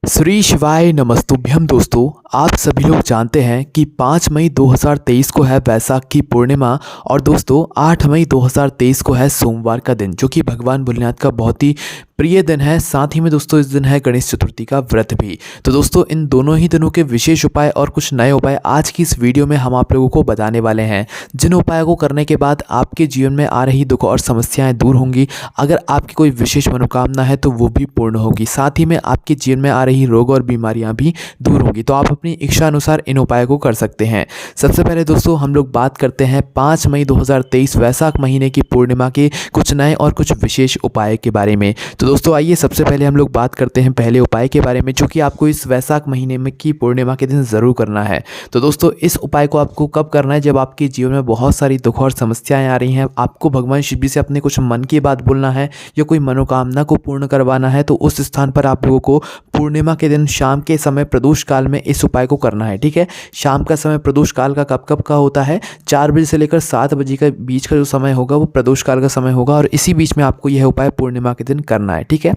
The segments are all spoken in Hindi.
श्री शिवाय नमस्तुभ्यम। दोस्तों, आप सभी लोग जानते हैं कि 5 मई 2023 को है वैशाख की पूर्णिमा और दोस्तों 8 मई 2023 को है सोमवार का दिन, जो कि भगवान भोलेनाथ का बहुत ही प्रिय दिन है। साथ ही में दोस्तों इस दिन है गणेश चतुर्थी का व्रत भी। तो दोस्तों इन दोनों ही दिनों के विशेष उपाय और कुछ नए उपाय आज की इस वीडियो में हम आप लोगों को बताने वाले हैं, जिन उपायों को करने के बाद आपके जीवन में आ रही दुख और समस्याएं दूर होंगी। अगर आपकी कोई विशेष मनोकामना है तो वो भी पूर्ण होगी। साथ ही में आपके जीवन में आ रही रोग और बीमारियां भी दूर होंगी। तो आप अपनी इच्छा अनुसार इन उपायों को कर सकते हैं। सबसे पहले दोस्तों हम लोग बात करते हैं 5 मई 2023 वैशाख महीने की पूर्णिमा के कुछ नए और कुछ विशेष उपाय के बारे में। तो दोस्तों आइए सबसे पहले हम लोग बात करते हैं पहले उपाय के बारे में, जो कि आपको इस वैशाख महीने में की पूर्णिमा के दिन ज़रूर करना है। तो दोस्तों इस उपाय को आपको कब करना है? जब आपके जीवन में बहुत सारी दुख और समस्याएं आ रही हैं, आपको भगवान शिव जी से अपने कुछ मन की बात बोलना है या कोई मनोकामना को पूर्ण करवाना है, तो उस स्थान पर आप लोगों को पूर्णिमा के दिन शाम के समय प्रदोष काल में इस उपाय को करना है। ठीक है, शाम का समय प्रदोष काल का कब का होता है? 4 बजे से लेकर 7 बजे के बीच का जो समय होगा वो प्रदोष काल का समय होगा और इसी बीच में आपको यह उपाय पूर्णिमा के दिन करना है। ठीक है,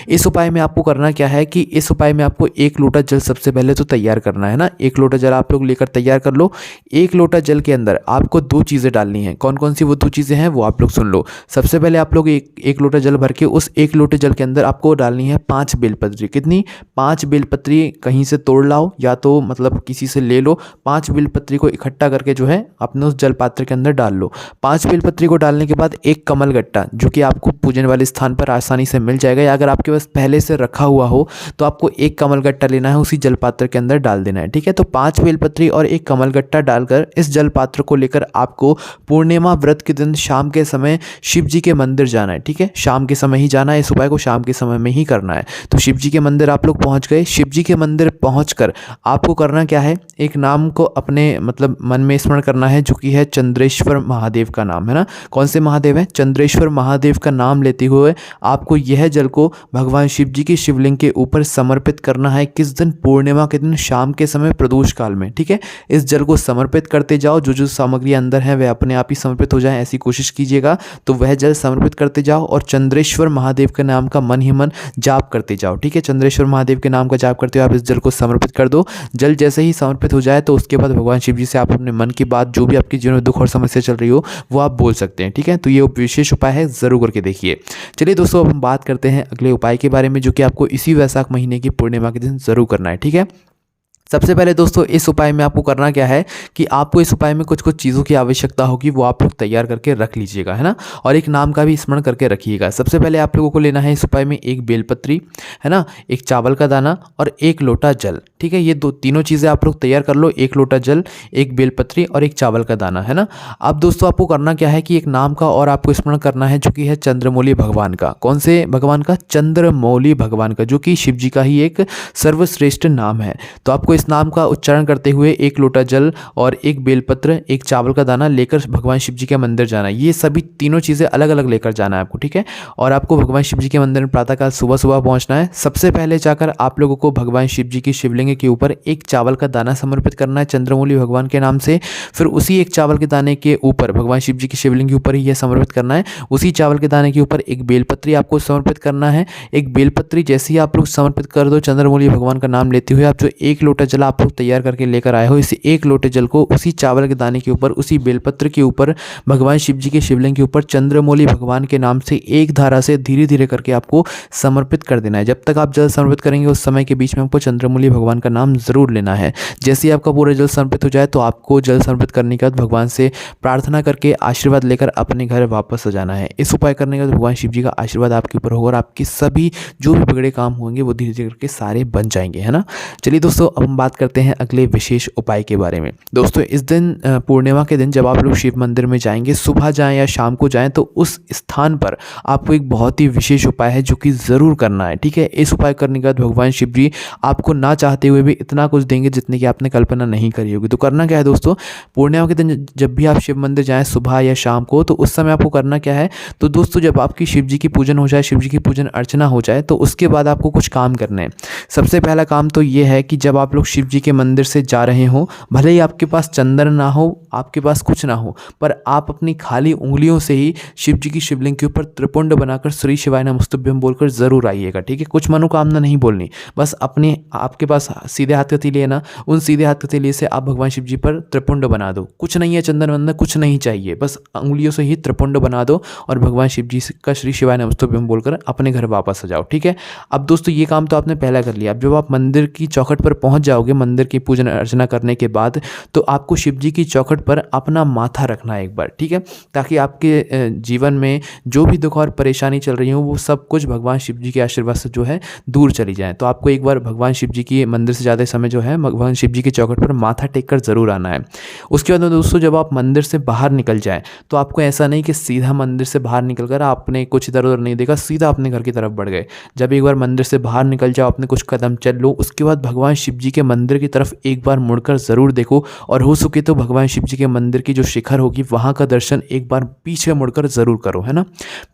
इस उपाय में आपको करना क्या है कि इस उपाय में आपको 1 लोटा जल सबसे पहले तो तैयार करना है ना। 1 लोटा जल आप लोग लेकर तैयार कर लो। 1 लोटा जल के अंदर आपको 2 चीज़ें डालनी हैं। कौन कौन सी वो 2 चीज़ें हैं वो आप लोग सुन लो। सबसे पहले आप लोग एक लोटा जल भर के उस 1 लोटे जल के अंदर आपको डालनी है 5 बेलपत्री। कितनी? 5 बेलपत्री कहीं से तोड़ लाओ या तो मतलब किसी से ले लो। 5 बेलपत्री को इकट्ठा करके जो है अपने उस जल पात्र के अंदर डाल लो। 5 बेलपत्री को डालने के बाद एक कमल गट्टा, जो कि आपको पूजन वाले स्थान पर आसानी से मिल जाएगा, या अगर आपके पास पहले से रखा हुआ हो तो आपको एक कमल गट्टा लेना है, उसी जल पात्र के अंदर डाल देना है। ठीक है, तो 5 बेलपत्री और एक कमल गट्टा डालकर इस जल पात्र को लेकर आपको पूर्णिमा व्रत के दिन शाम के समय शिव जी के मंदिर जाना है। ठीक है, शाम के समय ही जाना है। इस उपाय को शाम के समय में ही करना है। तो शिव जी के मंदिर आप लोग पहुंच गए। शिव जी के मंदिर पहुंचकर आपको करना क्या है? एक नाम को अपने मतलब मन में स्मरण करना है, जो कि है चंद्रेश्वर महादेव का नाम है ना। कौन से महादेव है? चंद्रेश्वर महादेव का नाम लेते हुए आपको यह जल को भगवान शिव जी के शिवलिंग के ऊपर समर्पित करना है। किस दिन? पूर्णिमा के दिन शाम के समय प्रदोष काल में। ठीक है, इस जल को समर्पित करते जाओ। जो जो सामग्री अंदर है वह अपने आप ही समर्पित हो जाए, ऐसी कोशिश कीजिएगा। तो वह जल समर्पित करते जाओ और चंद्रेश्वर महादेव के नाम का मन ही मन जाप करते जाओ। ठीक है, चंद्रेश्वर महादेव के नाम का जाप करते हुए आप इस जल को समर्पित कर दो। जल जैसे ही समर्पित हो जाए तो उसके बाद भगवान शिव जी से आप अपने मन की बात, जो भी आपके जीवन में दुख और समस्या चल रही हो, वो आप बोल सकते हैं। ठीक है, तो ये विशेष उपाय है, जरूर करके देखिए। चलिए दोस्तों अब हम बात करते हैं अगले उपाय के बारे में, जो कि आपको इसी वैशाख महीने की पूर्णिमा के दिन जरूर करना है। ठीक है, सबसे पहले दोस्तों इस उपाय में आपको करना क्या है कि आपको इस उपाय में कुछ कुछ चीज़ों की आवश्यकता होगी, वो आप लोग तैयार करके रख लीजिएगा, है ना। और एक नाम का भी स्मरण करके रखिएगा। सबसे पहले आप लोगों को लेना है इस उपाय में 1 बेलपत्री, है ना, 1 चावल का दाना और 1 लोटा जल। ठीक है, ये तीनों चीज़ें आप लोग तैयार कर लो। 1 लोटा जल, 1 बेलपत्री और 1 चावल का दाना, है ना। अब दोस्तों आपको करना क्या है कि एक नाम का और आपको स्मरण करना है, जो कि है चंद्रमौली भगवान का। कौन से भगवान का? चंद्रमौली भगवान का, जो कि शिव जी का ही एक सर्वश्रेष्ठ नाम है। तो आपको इस नाम का उच्चारण करते हुए 1 लोटा जल और 1 बेलपत्र, 1 चावल का दाना लेकर भगवान शिव जी के मंदिर जाना है। ये सभी तीनों चीज़ें अलग अलग लेकर जाना है आपको। ठीक है, और आपको भगवान शिव जी के मंदिर में प्रातःकाल सुबह सुबह पहुंचना है। सबसे पहले जाकर आप लोगों को भगवान शिव जी की शिवलिंग के ऊपर 1 चावल का दाना समर्पित करना है चंद्रमौली भगवान के नाम से। फिर उसी 1 चावल के दाने के ऊपर भगवान शिव जी की शिवलिंग के ऊपर ही यह समर्पित करना है। उसी चावल के दाने के ऊपर 1 बेलपत्री आपको समर्पित करना है। 1 बेलपत्री जैसे ही आप लोग समर्पित कर दो चंद्रमौली भगवान का नाम लेते हुए, आप जो 1 लोटा जल आप तैयार करके लेकर आए हो, इस 1 लोटे जल को उसी चावल के दाने के ऊपर, उसी बेलपत्र के ऊपर, भगवान शिव जी के शिवलिंग के ऊपर चंद्रमौली भगवान के नाम से एक धारा से धीरे धीरे करके आपको समर्पित कर देना है। जब तक आप जल समर्पित करेंगे उस समय के बीच में आपको चंद्रमौली भगवान का नाम जरूर लेना है। जैसे ही आपका पूरा जल समर्पित हो जाए तो आपको जल समर्पित करने के बाद भगवान से प्रार्थना करके आशीर्वाद लेकर अपने घर वापस आ जाना है। इस उपाय करने के बाद भगवान शिव जी का आशीर्वाद आपके ऊपर होगा और आपके सभी जो भी बिगड़े काम होंगे वो धीरे धीरे करके सारे बन जाएंगे, है ना। चलिए दोस्तों अब हम बात करते हैं अगले विशेष उपाय के बारे में। दोस्तों इस दिन पूर्णिमा के दिन जब आप लोग शिव मंदिर में जाएंगे, सुबह जाएं या शाम को जाएं, तो उस स्थान पर आपको एक बहुत ही विशेष उपाय है जो कि ज़रूर करना है। ठीक है, इस उपाय करने के बाद भगवान शिव जी आपको ना चाहते हुए भी इतना कुछ देंगे जितने की आपने कल्पना नहीं करी होगी। तो करना क्या है दोस्तों, पूर्णिमा के दिन जब भी आप शिव मंदिर जाएँ सुबह या शाम को, तो उस समय आपको करना क्या है, तो दोस्तों जब आपकी शिव जी की पूजन हो जाए, शिव जी की पूजन अर्चना हो जाए, तो उसके बाद आपको कुछ काम करने हैं। सबसे पहला काम तो ये है कि जब आप लोग लोग शिव जी के मंदिर से जा रहे हों, भले ही आपके पास चंदन ना हो, आपके पास कुछ ना हो, पर आप अपनी खाली उंगलियों से ही शिव जी की शिवलिंग के ऊपर त्रिपुंड बनाकर श्री शिवाय नमस्तुभ्यम बोलकर ज़रूर आइएगा, ठीक है। कुछ मनोकामना नहीं बोलनी, बस अपने आपके पास सीधे हाथ का तीली है ना, उन सीधे हाथ का तीली से आप भगवान शिव जी पर त्रिपुंड बना दो। कुछ नहीं है, चंदन वंदन कुछ नहीं चाहिए, बस उंगलियों से ही त्रिपुंड बना दो और भगवान शिव जी का श्री शिवाय नमस्तुभ्यम बोलकर अपने घर वापस आ जाओ, ठीक है। अब दोस्तों ये काम तो आपने पहला कर लिया। अब जब आप मंदिर की चौखट पर पहुंच जाओगे, मंदिर की पूजन अर्चना करने के बाद, तो आपको शिव जी की चौखट पर अपना माथा रखना है एक बार, ठीक है, ताकि आपके जीवन में जो भी दुख और परेशानी चल रही हो वो सब कुछ भगवान शिव जी के आशीर्वाद से जो है दूर चली जाए। तो आपको एक बार भगवान शिव जी की मंदिर से ज़्यादा समय जो है भगवान शिव जी की चौखट पर माथा टेक कर ज़रूर आना है। उसके बाद दोस्तों जब आप मंदिर से बाहर निकल जाएँ, तो आपको ऐसा नहीं कि सीधा मंदिर से बाहर निकल कर आपने कुछ इधर उधर नहीं देखा, सीधा अपने घर की तरफ बढ़ गए। जब एक बार मंदिर से बाहर निकल जाओ, अपने कुछ कदम चल लो, उसके बाद भगवान शिव जी के मंदिर की तरफ एक बार मुड़कर ज़रूर देखो, और हो सके तो भगवान शिव जी के मंदिर की जो शिखर होगी वहाँ का दर्शन एक बार पीछे मुड़कर ज़रूर करो, है ना।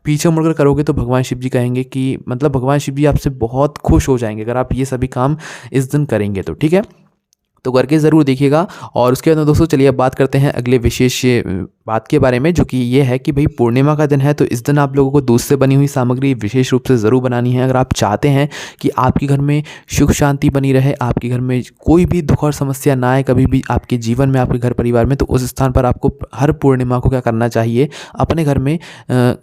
पीछे मुड़कर करोगे तो भगवान शिव जी कहेंगे कि मतलब भगवान शिव जी आपसे बहुत खुश हो जाएंगे अगर आप ये सभी काम इस दिन करेंगे तो, ठीक है। तो करके ज़रूर देखिएगा। और उसके बाद दोस्तों चलिए अब बात करते हैं अगले विशेष बात के बारे में, जो कि ये है कि भाई पूर्णिमा का दिन है, तो इस दिन आप लोगों को दूध से बनी हुई सामग्री विशेष रूप से ज़रूर बनानी है। अगर आप चाहते हैं कि आपके घर में सुख शांति बनी रहे, आपके घर में कोई भी दुख और समस्या ना आए कभी भी आपके जीवन में, आपके घर परिवार में, तो उस स्थान पर आपको हर पूर्णिमा को क्या करना चाहिए, अपने घर में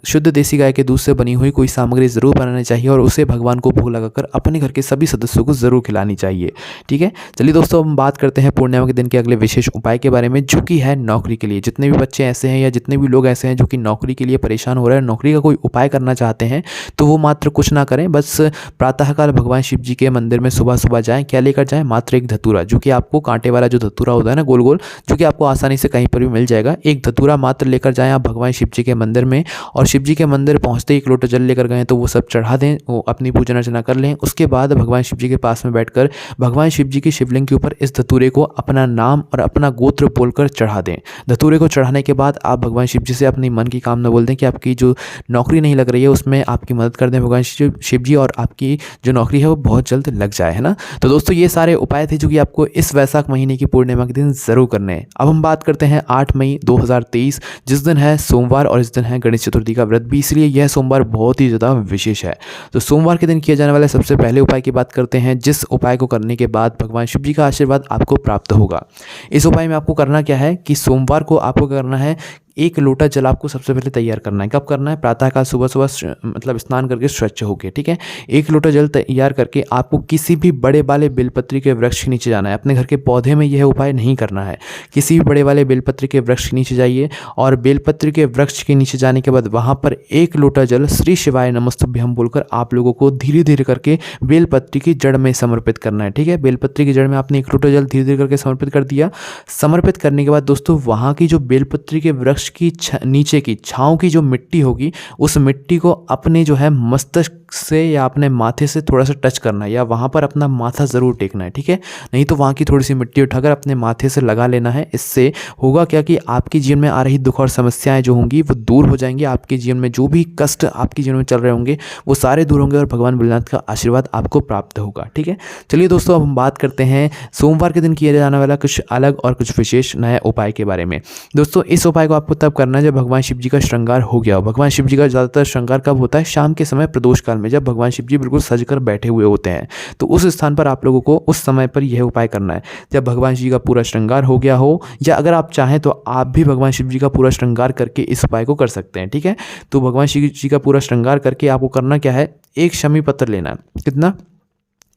शुद्ध देसी गाय के दूध से बनी हुई कोई सामग्री ज़रूर बनानी चाहिए और उसे भगवान को भोग लगाकर अपने घर के सभी सदस्यों को ज़रूर खिलानी चाहिए, ठीक है। चलिए दोस्तों हम बात करते हैं पूर्णिमा के दिन के अगले विशेष उपाय के बारे में, जो कि है नौकरी के लिए। जितने भी बच्चे ऐसे हैं या जितने भी लोग ऐसे हैं जो कि नौकरी के लिए परेशान हो रहे हैं, नौकरी का कोई उपाय करना चाहते हैं, तो वो मात्र कुछ ना करें, बस प्रातःकाल भगवान शिव जी के मंदिर में सुबह सुबह जाएं। क्या लेकर जाएं? मात्र एक धतूरा, जो कि आपको कांटे वाला जो धतूरा होता है ना गोल गोल, जो कि आपको आसानी से कहीं पर भी मिल जाएगा। एक धतूरा मात्र लेकर जाएं आप भगवान शिव जी के मंदिर में, और शिव जी के मंदिर पहुँचते ही एक लोटा जल लेकर गए तो वो सब चढ़ा दें, वो अपनी पूजन अर्चना कर लें। उसके बाद भगवान शिव जी के पास में बैठकर भगवान शिव जी की शिवलिंग के ऊपर इस धतूरे को अपना नाम और अपना गोत्र बोलकर चढ़ा दें। धतूरे को चढ़ाने के बाद आप भगवान शिव जी से अपनी मन की कामना बोल दें कि आपकी जो नौकरी नहीं लग रही है उसमें आपकी मदद कर दें भगवान शिव जी, और आपकी जो नौकरी है वो बहुत जल्द लग जाए, है ना। तो दोस्तों ये सारे उपाय थे जो कि आपको इस वैशाख महीने की पूर्णिमा के दिन ज़रूर करने हैं। अब हम बात करते हैं 8 मई 2023, जिस दिन है सोमवार, और इस दिन है गणेश चतुर्थी का व्रत भी, इसलिए यह सोमवार बहुत ही ज़्यादा विशेष है। तो सोमवार के दिन किया जाने वाले सबसे पहले उपाय की बात करते हैं, जिस उपाय को करने के बाद भगवान शिव जी का आशीर्वाद आपको प्राप्त होगा। इस उपाय में आपको करना क्या है कि सोमवार को आपको करना है, एक लोटा जल आपको सबसे पहले तैयार करना है। कब करना है? प्रातःकाल सुबह सुबह मतलब स्नान करके स्वच्छ होके, ठीक है। एक लोटा जल तैयार करके आपको किसी भी बड़े वाले बेलपत्री के वृक्ष के नीचे जाना है। अपने घर के पौधे में यह उपाय नहीं करना है, किसी भी बड़े वाले बेलपत्री के वृक्ष के नीचे जाइए, और बेलपत्री के वृक्ष के नीचे जाने के बाद वहाँ पर एक लोटा जल श्री शिवाय नमस्तुभ्यम बोलकर आप लोगों को धीरे धीरे करके बेलपत्री की जड़ में समर्पित करना है, ठीक है। बेलपत्री की जड़ में आपने एक लोटा जल धीरे धीरे करके समर्पित कर दिया। समर्पित करने के बाद दोस्तों वहाँ की जो बेलपत्री के वृक्ष की नीचे की छांव की जो मिट्टी होगी, उस मिट्टी को अपने जो है मस्तिष्क से या अपने माथे से थोड़ा सा टच करना है, या वहाँ पर अपना माथा ज़रूर टेकना है, ठीक है। नहीं तो वहाँ की थोड़ी सी मिट्टी उठाकर अपने माथे से लगा लेना है। इससे होगा क्या कि आपके जीवन में आ रही दुख और समस्याएं जो होंगी वो दूर हो जाएंगी। आपके जीवन में जो भी कष्ट आपके जीवन में चल रहे होंगे वो सारे दूर होंगे और भगवान भोलेनाथ का आशीर्वाद आपको प्राप्त होगा, ठीक है। चलिए दोस्तों अब हम बात करते हैं सोमवार के दिन किया जाने वाला कुछ अलग और कुछ विशेष नया उपाय के बारे में। दोस्तों इस उपाय को आपको तब करना है जब भगवान शिव जी का श्रृंगार हो गया हो। भगवान शिव जी का ज़्यादातर श्रृंगार कब होता है? शाम के समय प्रदोष काल में, जब भगवान शिव जी बिल्कुल सजकर बैठे हुए होते हैं। तो उस स्थान पर आप लोगों को उस समय पर यह उपाय करना है जब भगवान शिव जी का पूरा श्रृंगार हो गया हो, या अगर आप चाहें तो आप भी भगवान शिव जी का पूरा श्रृंगार करके इस उपाय को कर सकते हैं, ठीक है। तो भगवान शिव जी का पूरा श्रृंगार करके आपको करना क्या है? एक शमी पत्र लेना है। कितना?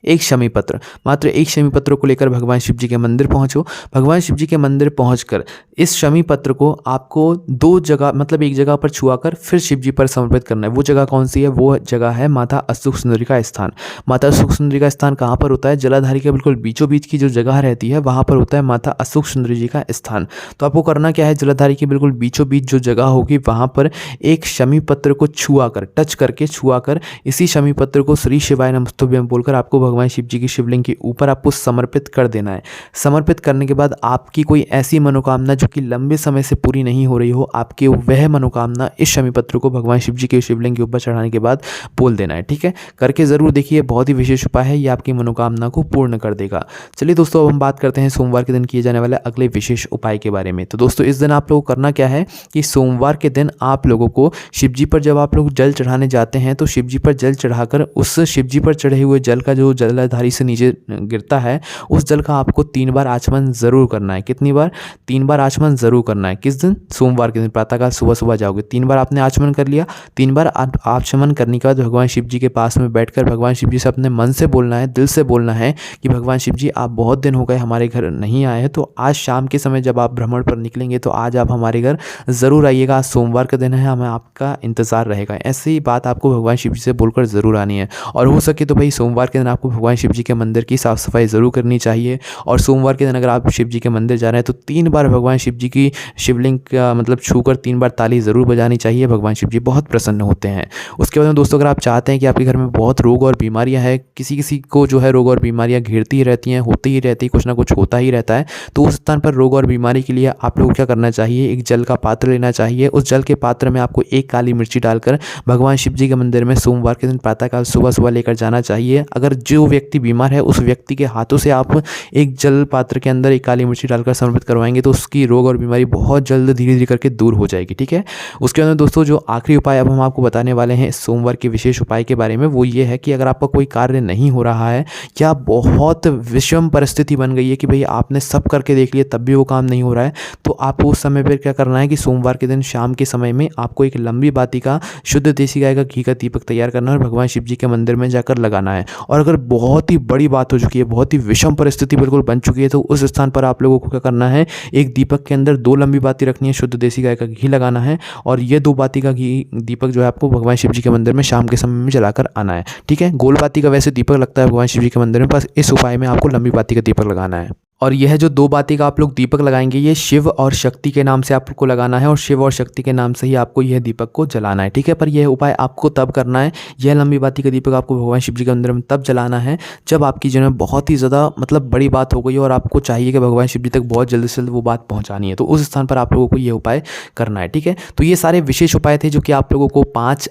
एक शमी पत्र, मात्र एक शमी पत्र को लेकर भगवान शिव जी के मंदिर पहुंचो। भगवान शिव जी के मंदिर पहुंचकर इस शमी पत्र को आपको दो जगह मतलब एक जगह पर छुआकर फिर शिव जी पर समर्पित करना है। वो जगह कौन सी है? वो जगह है माता अष्टुक सुंदरी का स्थान। माता अष्टुक सुंदरी का स्थान कहाँ पर होता है? जलाधारी के बिल्कुल बीचों बीच की जो जगह रहती है वहाँ पर होता है माता अष्टुक सुंदरी जी का स्थान। तो आपको करना क्या है? जलाधारी के बिल्कुल बीचों बीच जो जगह होगी वहाँ पर एक शमी पत्र को छुआ कर, टच करके छुआ कर, इसी शमी पत्र को श्री शिवाय नमस्तुभ्यम बोलकर आपको भगवान शिव जी की शिवलिंग के ऊपर आपको समर्पित कर देना है। समर्पित करने के बाद आपकी कोई ऐसी मनोकामना जो कि लंबे समय से पूरी नहीं हो रही हो, आपके वह मनोकामना इस शमी पत्र को भगवान शिव जी के शिवलिंग के ऊपर चढ़ाने के बाद बोल देना है। ठीक है, करके ज़रूर देखिए, बहुत ही विशेष उपाय है, ये आपकी मनोकामना को पूर्ण कर देगा। चलिए दोस्तों, अब हम बात करते हैं सोमवार के दिन किए जाने वाले अगले विशेष उपाय के बारे में। तो दोस्तों, इस दिन आप लोगों को करना क्या है कि सोमवार के दिन आप लोगों को शिव जी पर जब आप लोग जल चढ़ाने जाते हैं तो शिव जी पर जल चढ़ाकर उस शिव जी पर चढ़े हुए जल का जो जलधारी से नीचे गिरता है, उस जल का आपको 3 बार आचमन ज़रूर करना है। कितनी बार? 3 बार आचमन ज़रूर करना है। किस दिन? सोमवार के दिन प्रातःकाल सुबह सुबह जाओगे, 3 बार आपने आचमन कर लिया। 3 बार आचमन करने के बाद भगवान शिव जी के पास में बैठकर भगवान शिव जी से अपने मन से बोलना है, दिल से बोलना है कि भगवान शिव जी, आप बहुत दिन हो गए हमारे घर नहीं आए हैं, तो आज शाम के समय जब आप भ्रमण पर निकलेंगे तो आज आप हमारे घर ज़रूर आइएगा। आज सोमवार का दिन है, हमें आपका इंतज़ार रहेगा। ऐसी ही बात आपको भगवान शिव जी से बोलकर ज़रूर आनी है। और हो सके तो भाई सोमवार के दिन आपको भगवान शिव जी के मंदिर की साफ़ सफाई ज़रूर करनी चाहिए। और सोमवार के दिन अगर आप शिव जी के मंदिर जा रहे हैं तो 3 बार भगवान शिव जी की शिवलिंग का मतलब छूकर 3 बार ताली ज़रूर बजानी चाहिए। भगवान शिव जी बहुत प्रसन्न होते हैं। उसके बाद में दोस्तों, अगर आप चाहते हैं कि आपके घर में बहुत रोग और बीमारियां हैं, किसी किसी को जो है रोग और बीमारियां घेरती ही रहती हैं, होती ही रहती, कुछ ना कुछ होता ही रहता है, तो उस स्थान पर रोग और बीमारी के लिए आप लोगों को क्या करना चाहिए, एक जल का पात्र लेना चाहिए। उस जल के पात्र में आपको 1 काली मिर्ची डालकर भगवान शिव जी के मंदिर में सोमवार के दिन प्रातःकाल सुबह सुबह लेकर जाना चाहिए। अगर जो व्यक्ति बीमार है उस व्यक्ति के हाथों से आप एक जल पात्र के अंदर 1 काली मिर्ची डालकर समर्पित करवाएंगे तो उसकी रोग और बीमारी बहुत जल्द धीरे धीरे करके दूर हो जाएगी। ठीक है, उसके बाद दोस्तों, जो आखिरी उपाय अब हम आपको बताने वाले हैं सोमवार के विशेष उपाय के बारे में, वो ये है कि अगर आपका कोई कार्य नहीं हो रहा है या बहुत विषम परिस्थिति बन गई है कि भाई आपने सब करके देख लिया तब भी वो काम नहीं हो रहा है, तो आपको उस समय पर क्या करना है कि सोमवार के दिन शाम के समय में आपको एक लंबी बाती का शुद्ध देसी गाय का घी का दीपक तैयार करना है और भगवान शिव जी के मंदिर में जाकर लगाना है। और अगर बहुत ही बड़ी बात हो चुकी है, बहुत ही विषम परिस्थिति बिल्कुल बन चुकी है, तो उस स्थान पर आप लोगों को क्या करना है, एक दीपक के अंदर 2 लंबी बाती रखनी है, शुद्ध देसी गाय का घी लगाना है और ये 2 बाती का घी दीपक जो है आपको भगवान शिव जी के मंदिर में शाम के समय में जलाकर आना है। ठीक है, गोल बाती का वैसे दीपक लगता है भगवान शिव जी के मंदिर में, बस इस उपाय में आपको लंबी बाती का दीपक लगाना है। और यह जो 2 बाती का आप लोग दीपक लगाएंगे, ये शिव और शक्ति के नाम से आपको लगाना है और शिव और शक्ति के नाम से ही आपको यह दीपक को जलाना है। ठीक है, पर यह उपाय आपको तब करना है, यह लंबी बाती का दीपक आपको भगवान शिव जी के मंदिर में तब जलाना है जब आपकी जीवन में बहुत ही ज़्यादा मतलब बड़ी बात हो गई और आपको चाहिए कि भगवान शिव जी तक बहुत जल्द से जल्द वो बात पहुँचानी है, तो उस स्थान पर आप लोगों को ये उपाय करना है। ठीक है, तो ये सारे विशेष उपाय थे जो कि आप लोगों को 5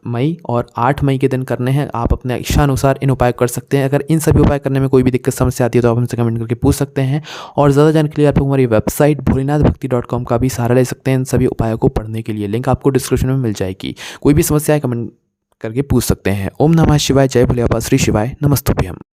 मई और 8 मई के दिन करने हैं। आप अपने इच्छानुसार इन उपाय कर सकते हैं। अगर इन सभी उपाय करने में कोई भी दिक्कत समस्या आती है तो आप हमसे कमेंट करके पूछ सकते हैं। और ज़्यादा जानकारी के लिए आप लोग हमारी वेबसाइट भोलेनाथभक्ति.com का भी सहारा ले सकते हैं इन सभी उपायों को पढ़ने के लिए। लिंक आपको डिस्क्रिप्शन में मिल जाएगी। कोई भी समस्या है कमेंट करके पूछ सकते हैं। ओम नमः शिवाय, जय भोले बाबा, श्री शिवाय, नमस्तुभ्यम।